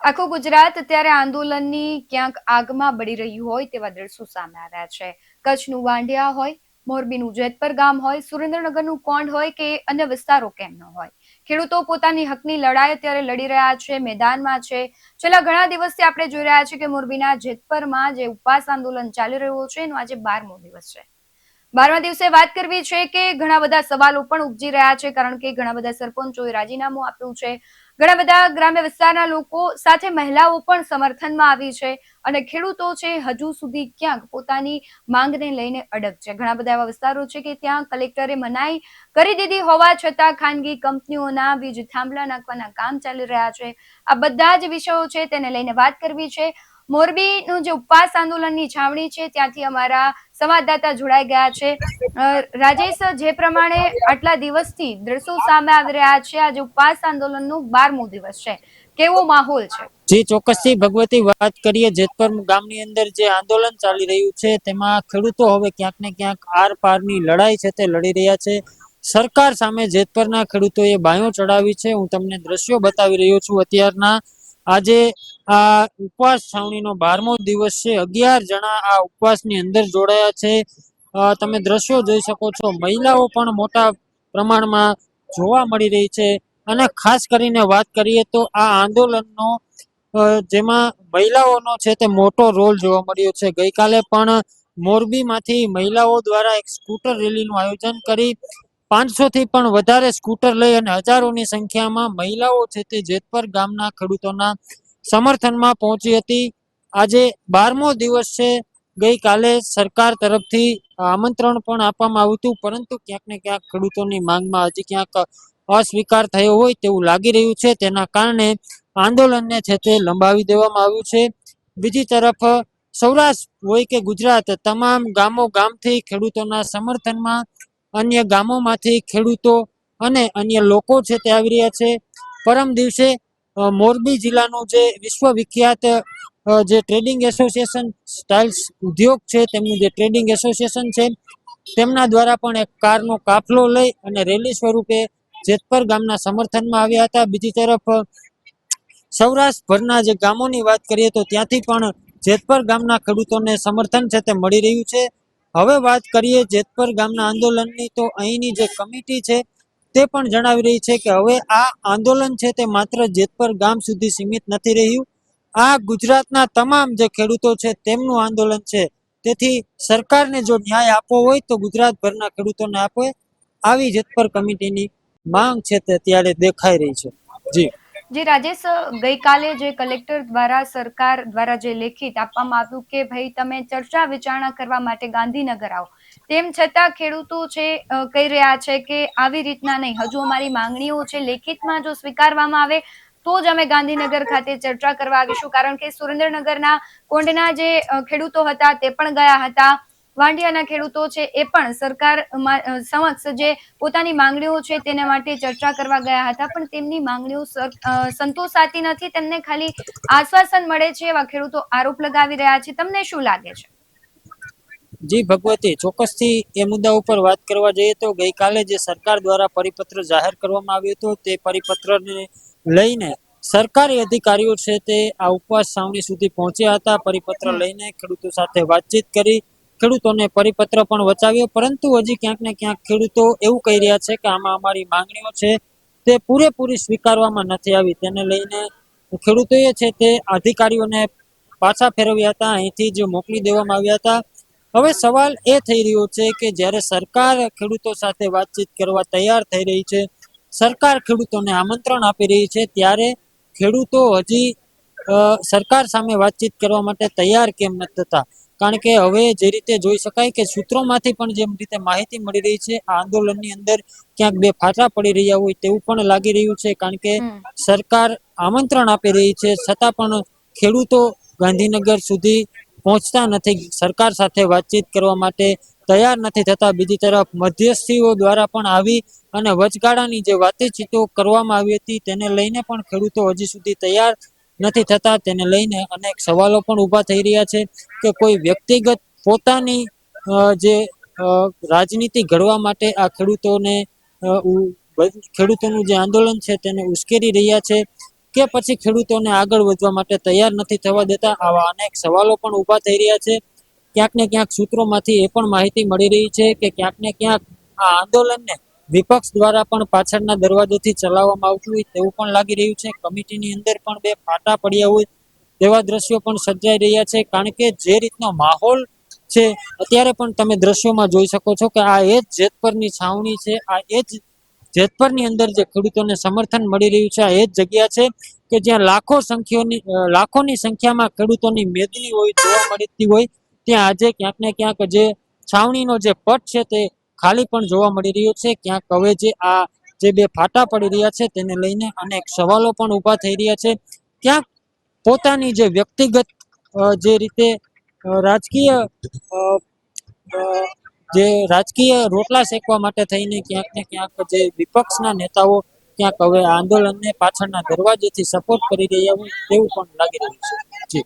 આખું ગુજરાત અત્યારે આંદોલનની ક્યાંક આગમાં બળી રહ્યું હોય તેવા દ્રશ્યો સામે આવ્યા છે। કચ્છનું વાંઢિયા હોય, મોરબીનું જેતપર ગામ હોય, સુરેન્દ્રનગરનું કોંઢ હોય કે અન્ય વિસ્તારો કેમ ન હોય, ખેડૂતો પોતાની હકની લડાઈ અત્યારે લડી રહ્યા છે, મેદાનમાં છે। છેલ્લા ઘણા દિવસથી આપણે જોઈ રહ્યા છીએ કે મોરબીના જેતપરમાં જે ઉપવાસ આંદોલન ચાલી રહ્યું છે એનો આજે 12મો દિવસ છે। 12મા દિવસે વાત કરવી છે કે ઘણા બધા સવાલો પણ ઉપજી રહ્યા છે, કારણ કે ઘણા બધા સરપંચોએ રાજીનામું આપ્યું છે, ઘણા બધા ગ્રામ્ય વિસ્તારના લોકો સાથે મહિલાઓ પણ સમર્થનમાં આવી છે અને ખેડૂતો છે હજુ સુધી ક્યાંક પોતાની માંગને લઈને અડગ છે। ઘણા બધા એવા વિસ્તારો છે કે ત્યાં કલેક્ટરે મનાઈ કરી દીધી હોવા છતાં ખાનગી કંપનીઓના વીજ થાંભલા નાખવાના કામ ચાલી રહ્યા છે। આ બધા જ વિષયો છે તેને લઈને વાત કરવી છે। મોરબીનું જે ઉપવાસ આંદોલનની છાવણી છે ત્યાંથી અમારા સંવાદદાતા જોડાઈ ગયા છે। રાજેશ, જે પ્રમાણે આટલા દિવસથી દ્રશ્યો સામે આવી રહ્યા છે, આજે ઉપવાસ આંદોલનનું 12મો દિવસ છે, કેવો માહોલ છે? જી ચોક્કસથી ભગવતી, વાત કરીએ જેતપર ગામની અંદર જે આંદોલન ચાલી રહ્યું છે તેમાં ખેડૂતો હવે ક્યાંક ને ક્યાંક આર પારની લડાઈ છે તે લડી રહ્યા છે। સરકાર સામે જેતપરના ખેડૂતોએ બાયો ચડાવી છે। હું તમને દ્રશ્યો બતાવી રહ્યો છું અત્યારના। આજે આ ઉપવાસ છાવણીનો 12મો દિવસ છે। 11 જણા આ ઉપવાસની અંદર જોડાયા છે। તમે દ્રશ્યો જોઈ શકો છો, મહિલાઓ પણ મોટા પ્રમાણમાં જોવા મળી રહી છે। અને ખાસ કરીને વાત કરીએ તો આ આંદોલનનો જેમાં મહિલાઓનો છે તે મોટો રોલ જોવા મળ્યો છે। ગઈકાલે પણ મોરબીમાંથી મહિલાઓ દ્વારા એક સ્કૂટર રેલીનું આયોજન કરી 500 થી પણ વધારે સ્કૂટર લઈ અને હજારોની સંખ્યામાં મહિલાઓ છે તે જેતપર ગામના ખેડૂતોના સમર્થનમાં પહોંચી હતી। આજે 12મો દિવસ છે। ગઈકાલે સરકાર તરફથી આમંત્રણ પણ આપવામાં આવ્યું હતું, પરંતુ ક્યાંક ને ક્યાંક ખેડૂતોની માંગમાં હજી ક્યાંક અસ્વીકાર થયો હોય તેવું લાગી રહ્યું છે। તેના કારણે આંદોલનને છે તે લંબાવી દેવામાં આવ્યું છે। બીજી તરફ સૌરાષ્ટ્ર હોય કે ગુજરાત, તમામ ગામોગામથી ખેડૂતોના સમર્થનમાં અન્ય ગામોમાંથી ખેડૂતો અને અન્ય લોકો છે તે આવી રહ્યા છે। પરમ દિવસે મોરબી જિલ્લાનું જે વિશ્વવિખ્યાત જે ટ્રેડિંગ એસોસિએશન ટાઇલ્સ ઉદ્યોગ છે, તેમનું જે ટ્રેડિંગ એસોસિએશન છે તેમના દ્વારા પણ એક કારનો કાફલો લઈ અને રેલી સ્વરૂપે જેતપર ગામના સમર્થનમાં આવ્યા હતા। બીજી તરફ સૌરાષ્ટ્રભરના જે ગામોની વાત કરીએ તો ત્યાંથી પણ જેતપર ગામના ખેડૂતોને સમર્થન છે તે મળી રહ્યું છે। હવે વાત કરીએ જેતપર ગામના આંદોલનની, તો અહીંની જે કમિટી છે તે પણ જણાવી રહી છે કે હવે આ આંદોલન છે તે માત્ર જેતપર ગામ સુધી સીમિત નથી રહ્યું, આ ગુજરાતના તમામ જે ખેડૂતો છે તેમનું આંદોલન છે। તેથી સરકારને જો ન્યાય આપવો હોય તો ગુજરાતભરના ખેડૂતોને આપે, આવી જેતપર કમિટીની માંગ છે તે ત્યારે દેખાઈ રહી છે। જી રાજેશ, ગઈકાલે જે કલેક્ટર દ્વારા સરકાર દ્વારા જે લેખિત આપવામાં આવ્યું કે ભાઈ તમે ચર્ચા વિચારણા કરવા માટે ગાંધીનગર આવો, તેમ છતાં ખેડૂતો છે કહી રહ્યા છે કે આવી રીતના નહીં, હજુ અમારી માંગણીઓ છે લેખિતમાં જો સ્વીકારવામાં આવે તો જ અમે ગાંધીનગર ખાતે ચર્ચા કરવા આવીશું, કારણ કે સુરેન્દ્રનગરના કોંઢના જે ખેડૂતો હતા તે પણ ગયા હતા। વાંઢિયાના ખેડૂતો છે એ પણ સરકાર સમક્ષ જે પોતાની માંગણીઓ છે તેના માટે ચર્ચા કરવા ગયા હતા, પણ તેમની માંગણીઓ સંતોષાતી નથી, તેમને ખાલી આશ્વાસન મળે છે એવા ખેડૂતો આરોપ લગાવી રહ્યા છે। તમને શું લાગે છે? જી ભગવતી, ચોક્કસથી એ મુદ્દા ઉપર વાત કરવા જઈએ તો ગઈકાલે જે સરકાર દ્વારા પરિપત્ર જાહેર કરવામાં આવ્યો હતો તે પરિપત્રને લઈને સરકારી અધિકારીઓ છે તે આ ઉપવાસ છાવણી સુધી પહોંચ્યા હતા। પરિપત્ર લઈને ખેડૂતો સાથે વાતચીત કરી, ખેડૂતોને પરિપત્ર પણ વચાવ્યો, પરંતુ હજી ક્યાંક ને ક્યાંક ખેડૂતો એવું કહી રહ્યા છે કે આમાં અમારી માંગણીઓ છે તે પૂરેપૂરી સ્વીકારવામાં નથી આવી। તેને લઈને ખેડૂતોએ છે તે અધિકારીઓને પાછા ફેરવ્યા હતા, અહીંથી જ મોકલી દેવામાં આવ્યા હતા। હવે સવાલ એ થઈ રહ્યો છે કે જ્યારે સરકાર ખેડૂતો સાથે વાતચીત કરવા તૈયાર થઈ રહી છે, સરકાર ખેડૂતોને આમંત્રણ આપી રહી છે, ત્યારે ખેડૂતો હજી સરકાર સામે વાતચીત કરવા માટે તૈયાર કેમ નથી થતા? કારણ કે હવે જે રીતે જોઈ શકાય કે સૂત્રોમાંથી પણ જેમ રીતે માહિતી મળી રહી છે, આ આંદોલનની અંદર ક્યાંક બે ફાટા પડી રહ્યા હોય તેવું પણ લાગી રહ્યું છે, કારણ કે સરકાર આમંત્રણ આપી રહી છે છતાં પણ ખેડૂતો ગાંધીનગર સુધી પહોંચતા નથી, સરકાર સાથે વાતચીત કરવા માટે તૈયાર નથી થતા। બીજી તરફ મધ્યસ્થીઓ દ્વારા પણ આવી અને વચગાળાની જે વાતચીતો કરવામાં આવી હતી તેને લઈને પણ ખેડૂતો હજી સુધી તૈયાર નથી થતા। તેને લઈને અનેક સવાલો પણ ઊભા થઈ રહ્યા છે કે કોઈ વ્યક્તિગત પોતાની જે રાજનીતિ ઘડવા માટે આ ખેડૂતોનું જે આંદોલન છે તેને ઉશ્કેરી રહ્યા છે કે પછી ખેડૂતોને આગળ વધવા માટે તૈયાર નથી થવા દેતા? આવા અનેક સવાલો પણ ઊભા થઈ રહ્યા છે. ક્યાંક ને ક્યાંક સૂત્રોમાંથી એ પણ માહિતી મળી રહી છે કે ક્યાંક ને ક્યાંક આ આંદોલનને વિપક્ષ દ્વારા પણ પાછળના દરવાજેથી ચલાવવામાં આવતું હોય તેવું પણ લાગી રહ્યું છે. કમિટીની અંદર પણ બે ફાટા પડ્યા હોય તેવા દ્રશ્યો પણ સર્જાઈ રહ્યા છે. કારણ કે જે રીતનો માહોલ છે અત્યારે પણ તમે દ્રશ્યોમાં જોઈ શકો છો કે આ એ જ જેતપરની છાવણી છે. આ એ જ જેતપરની અંદર જે ખેડૂતોને સમર્થન મળી રહ્યું છે આ એ જ જગ્યા છે કે જ્યાં લાખોની સંખ્યામાં ખેડૂતોની મેદની હોય જોવા મળતી હોય, ત્યાં આજે ક્યાંક ને ક્યાંક જે છાવણીનો જે પટ છે તે ખાલી પણ જોવા મળી રહ્યો છે. ક્યાંક હવે જે બે ફાટા પડી રહ્યા છે તેને લઈને અનેક સવાલો પણ ઊભા થઈ રહ્યા છે. ક્યાંક પોતાની જે વ્યક્તિગત જે રીતે રાજકીય અ, અ, જે રાજકીય રોટલા શેકવા માટે થઈને ક્યાંક ને ક્યાંક જે વિપક્ષના નેતાઓ ક્યાંક હવે આંદોલનને પાછળના દરવાજેથી સપોર્ટ કરી રહ્યા હોય તેવું પણ લાગી રહ્યું છે. જી.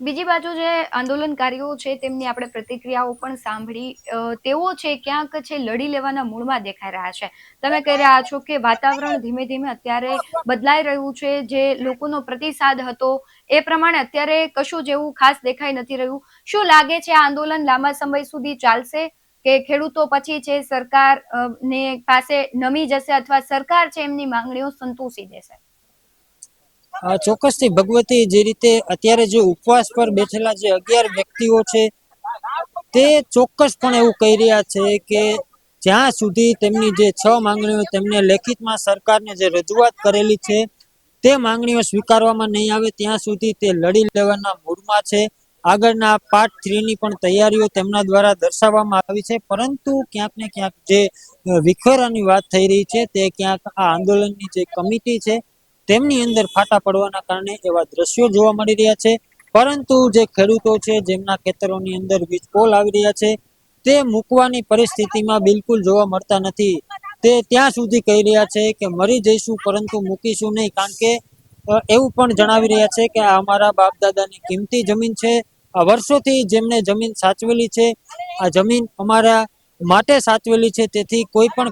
બીજી બાજુ જે આંદોલનકારીઓ છે તેમની આપણે પ્રતિક્રિયાઓ પણ સાંભળી, તેઓ છે ક્યાંક છે લડી લેવાના મૂડમાં દેખાઈ રહ્યા છે. તમે કહી રહ્યા છો કે વાતાવરણ ધીમે ધીમે અત્યારે બદલાઈ રહ્યું છે. જે લોકોનો પ્રતિસાદ હતો એ પ્રમાણે અત્યારે કશું જેવું ખાસ દેખાઈ નથી રહ્યું. શું લાગે છે આ આંદોલન લાંબા સમય સુધી ચાલશે કે ખેડૂતો પછી છે સરકાર ને પાસે નમી જશે અથવા સરકાર છે એમની માંગણીઓ સંતોષી દેશે? ચોક્કસથી ભગવતી, જે રીતે અત્યારે જે ઉપવાસ પર બેઠેલા જે 11 વ્યક્તિઓ છે તે ચોક્કસપણે એવું કહી રહ્યા છે કે જ્યાં સુધી તેમની જે 6 માંગણીઓ તેમને લેખિતમાં સરકારને જે રજૂઆત કરેલી છે તે માંગણીઓ સ્વીકારવામાં નહીં આવે ત્યાં સુધી તે લડી લેવાના મૂડમાં છે. આગળના પાર્ટ 3 ની પણ તૈયારીઓ તેમના દ્વારા દર્શાવવામાં આવી છે. પરંતુ ક્યાંક ને ક્યાંક જે વિખેરાની વાત થઈ રહી છે તે ક્યાંક આ આંદોલનની જે કમિટી છે તેમની અંદર ફાટા પડવાના કારણે એવા દ્રશ્યો જોવા મળી રહ્યા છે. પરંતુ જે ખેડૂતો છે જેમના ખેતરોની અંદર વીજપોલ આવી રહ્યા છે તે મૂકવાની પરિસ્થિતિમાં બિલકુલ જોવા મળતા નથી. તે ત્યાં સુધી કહી રહ્યા છે કે મરી જઈશું પરંતુ મૂકીશું નહીં. કારણ કે એવું પણ જણાવી રહ્યા છે કે આ અમારા બાપ દાદાની કિંમતી જમીન છે. આ વર્ષોથી જેમને જમીન સાચવેલી છે, આ જમીન અમારા માટે સાચવેલી છે, તેથી કોઈ પણ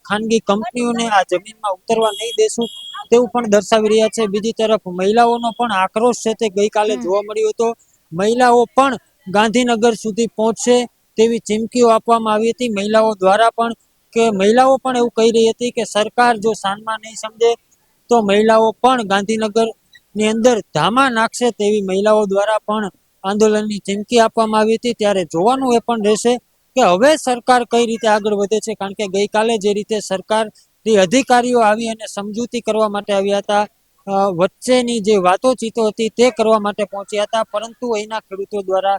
ખાનગી કંપનીઓને આ જમીનમાં ઉતરવા નહીં દેશું તેવું પણ દર્શાવી રહ્યા છે. બીજી તરફ મહિલાઓનો પણ આક્રોશ છે તે ગઈકાલે જોવા મળ્યો હતો. મહિલાઓ પણ ગાંધીનગર સુધી પહોંચશે તેવી ચીમકીઓ આપવામાં આવી હતી મહિલાઓ દ્વારા પણ, કે મહિલાઓ પણ એવું કહી રહી હતી કે સરકાર જો સાનમાં નહીં સમજે તો મહિલાઓ પણ ગાંધીનગર ની અંદર ધામા નાખશે તેવી મહિલાઓ દ્વારા પણ આંદોલનની ચીમકી આપવામાં આવી હતી. ત્યારે જોવાનું એ પણ રહેશે કે હવે સરકાર કઈ રીતે આગળ વધે છે. કારણ કે ગઈકાલે જે રીતે સરકાર અધિકારીઓ આવી અને સમજૂતી કરવા માટે આવ્યા હતા, વચ્ચેની જે વાતોચીતો હતી તે કરવા માટે પહોંચ્યા હતા, પરંતુ અહીંના ખેડૂતો દ્વારા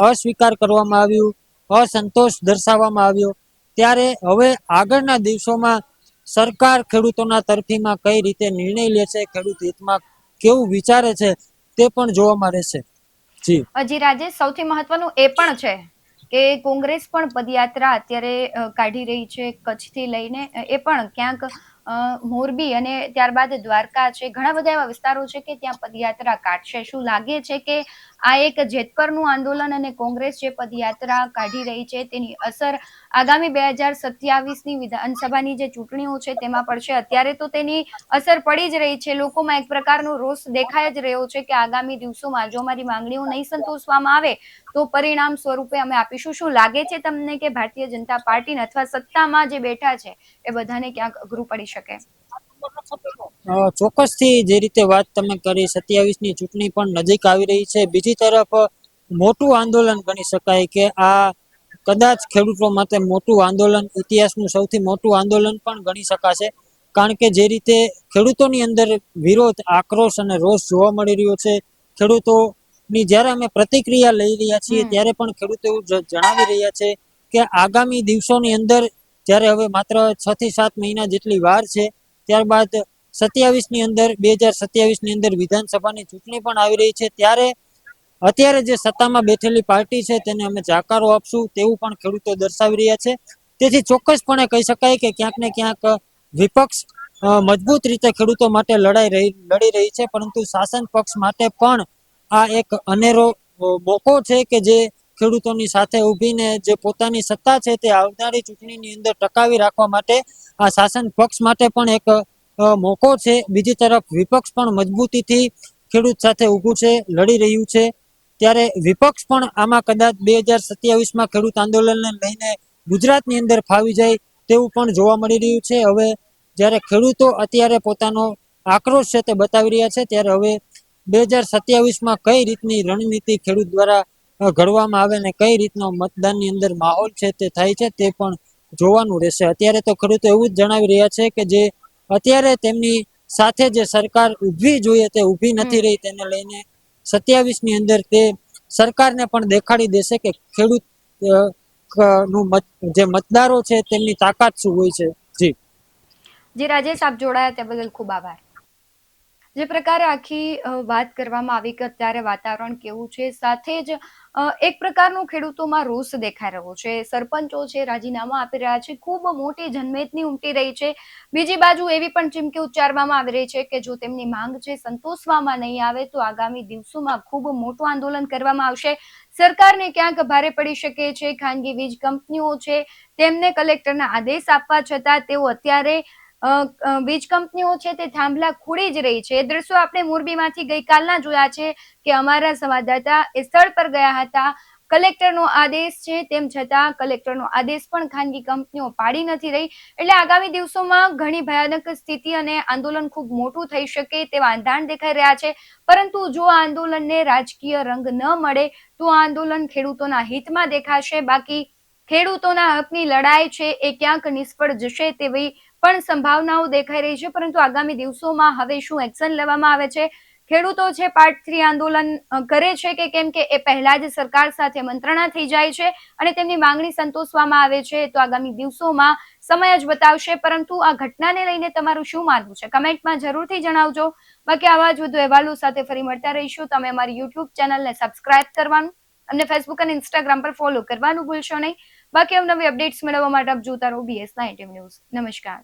અસ્વીકાર કરવામાં આવ્યું, અસંતોષ દર્શાવવામાં આવ્યો. ત્યારે હવે આગળના દિવસોમાં સરકાર ખેડૂતોના તરફીમાં કઈ રીતે નિર્ણય લે છે, ખેડૂત હિતમાં કેવું વિચારે છે તે પણ જોવામાં રહેશે. જી. હજી રાજેશ, સૌથી મહત્વનું એ પણ છે કે કોંગ્રેસ પણ પદયાત્રા અત્યારે કાઢી રહી છે કચ્છથી લઈને. એ પણ ક્યાંક મોરબી અને ત્યારબાદ દ્વારકા છે, ઘણા બધા એવા વિસ્તારો છે કે ત્યાં પદયાત્રા કાઢશે. શું લાગે છે કે આ એક જેતપરનું આંદોલન અને કોંગ્રેસ જે પદયાત્રા કાઢી રહી છે તેની અસર આગામી 2027ની વિધાનસભાની જે ચૂંટણીઓ છે તેમાં પડશે? અત્યારે તો તેની અસર પડી જ રહી છે. લોકોમાં એક પ્રકારનો રોષ દેખાઈ જ રહ્યો છે કે આગામી દિવસોમાં જો અમારી માંગણીઓ નહીં સંતોષવામાં આવે તો પરિણામ સ્વરૂપે અમે આપીશું. શું લાગે છે તમને કે ભારતીય જનતા પાર્ટીને અથવા સત્તામાં જે બેઠા છે એ બધાને ક્યાંક અઘરું પડી શકે? ચોક્કસથી, જે રીતે વાત તમે કરી, 27ની ચૂંટણી પણ નજીક આવી રહી છે. બીજી તરફ મોટું આંદોલન ગણી શકાય કે આ કદાચ ખેડૂતો માટે મોટું આંદોલન, ઇતિહાસનું સૌથી મોટું આંદોલન પણ ગણી શકાશે. કારણ કે જે રીતે ખેડૂતોની અંદર વિરોધ, આક્રોશ અને રોષ જોવા મળી રહ્યો છે, ખેડૂતોની જ્યારે અમે પ્રતિક્રિયા લઈ રહ્યા છીએ ત્યારે પણ ખેડૂતો એવું જણાવી રહ્યા છે કે આગામી દિવસોની અંદર, જ્યારે હવે માત્ર 6 થી 7 મહિના જેટલી વાર છે, ત્યારબાદ 27ની અંદર 2027ની અંદર વિધાનસભાની ચૂંટણી પણ આવી રહી છે, ત્યારે અત્યારે જે સત્તામાં બેઠેલી પાર્ટી છે તેને અમે જાકારો આપશું તેવું પણ ખેડૂતો દર્શાવી રહ્યા છે. તેથી ચોક્કસપણે કહી શકાય કે ક્યાંક ને ક્યાંક વિપક્ષ મજબૂત રીતે ખેડૂતો માટે લડી રહી છે, પરંતુ શાસન પક્ષ માટે પણ આ એક અનેરો મોકો છે કે જે ખેડૂતોની સાથે ઊભીને જે પોતાની સત્તા છે તે આવનારી ચૂંટણીની અંદર ટકાવી રાખવા માટે આ શાસન પક્ષ માટે પણ એક મોકો છે. બીજી તરફ વિપક્ષ પણ મજબૂતીથી ખેડૂત સાથે ઊભું છે, લડી રહ્યું છે. ત્યારે વિપક્ષ પણ આમાં કદાચ 2027માં ખેડૂત આંદોલનને લઈને ગુજરાતની અંદર ફાવી જાય તેવું પણ જોવા મળી રહ્યું છે. હવે જ્યારે ખેડૂતો અત્યારે પોતાનો આક્રોશ છે તે બતાવી રહ્યા છે, ત્યારે હવે 2027માં કઈ રીતની રણનીતિ ખેડૂત દ્વારા ઘડવામાં આવે ને કઈ રીતનો મતદાનની અંદર માહોલ છે તે થાય છે તે પણ જોવાનું રહેશે. અત્યારે તો ખેડૂતો એવું જ જણાવી રહ્યા છે કે જે અત્યારે તેમની સાથે જે સરકાર ઊભી જોઈએ તે ઊભી નથી રહી, તેને લઈને 27ની અંદર તે સરકારને પણ દેખાડી દેશે કે ખેડૂત નું જે મતદારો છે તેમની તાકાત શું હોય છે. જી રાજેશ, આપ જોડાયા તે બદલ ખૂબ આભાર. જે પ્રકારે આખી વાત કરવામાં આવી કે અત્યારે વાતાવરણ કેવું છે, સાથે જ એક પ્રકારનો ખેડૂતોમાં રોષ દેખાઈ રહ્યો છે. સરપંચો છે રાજીનામા આપી રહ્યા છે, ખૂબ મોટી જનમેદની ઉમટી રહી છે. બીજી બાજુ એવી પણ ચીમકી ઉચ્ચારવામાં આવી રહી છે કે જો તેમની માંગ છે સંતોષવામાં નહીં આવે તો આગામી દિવસોમાં ખૂબ મોટું આંદોલન કરવામાં આવશે. સરકારને ક્યાંક ભારે પડી શકે છે. ખાનગી વીજ કંપનીઓ છે તેમને કલેક્ટરના આદેશ આપવા છતાં તેઓ અત્યારે વીજ કંપનીઓ છે તે થાંભલા ખોડી જ રહી છે. એ દ્રશ્યો આપણે મોરબીમાંથી ગઈકાલના જોયા છે કે અમારા સંવાદદાતા એ સ્થળ પર ગયા હતા. કલેક્ટરનો આદેશ છે તેમ છતાં કલેક્ટરનો આદેશ પણ ખાનગી કંપનીઓ પાડી નથી રહી. એટલે આગામી દિવસોમાં ઘણી ભયાનક સ્થિતિ અને આંદોલન ખૂબ મોટું થઈ શકે તેવા અંધાણ દેખાઈ રહ્યા છે. પરંતુ જો આ આંદોલનને રાજકીય રંગ ન મળે તો આ આંદોલન ખેડૂતોના હિતમાં દેખાશે. બાકી ખેડૂતોના હકની લડાઈ છે એ ક્યાંક નિષ્ફળ જશે તેવી પણ સંભાવનાઓ દેખાઈ રહી છે. પરંતુ આગામી દિવસોમાં હવે શું એક્શન લેવામાં આવે છે, ખેડૂતો છે પાર્ટ 3 આંદોલન કરે છે કે કેમ કે એ પહેલા જ સરકાર સાથે મંત્રણા થઈ જાય છે અને તેમની માંગણી સંતોષવામાં આવે છે, તો આગામી દિવસોમાં સમય જ બતાવશે. પરંતુ આ ઘટનાને લઈને તમારું શું માનવું છે કમેન્ટમાં જરૂરથી જણાવજો. બાકી આવા જ વધુ અહેવાલો સાથે ફરી મળતા રહીશું. તમે અમારી યુટ્યુબ ચેનલને સબસ્ક્રાઇબ કરવાનું, અમને ફેસબુક અને ઇન્સ્ટાગ્રામ પર ફોલો કરવાનું ભૂલશો નહીં. બાકી અવનવી અપડેટ્સ મેળવવા માટે આપ જોતા રહો BS19 ન્યૂઝ. નમસ્કાર.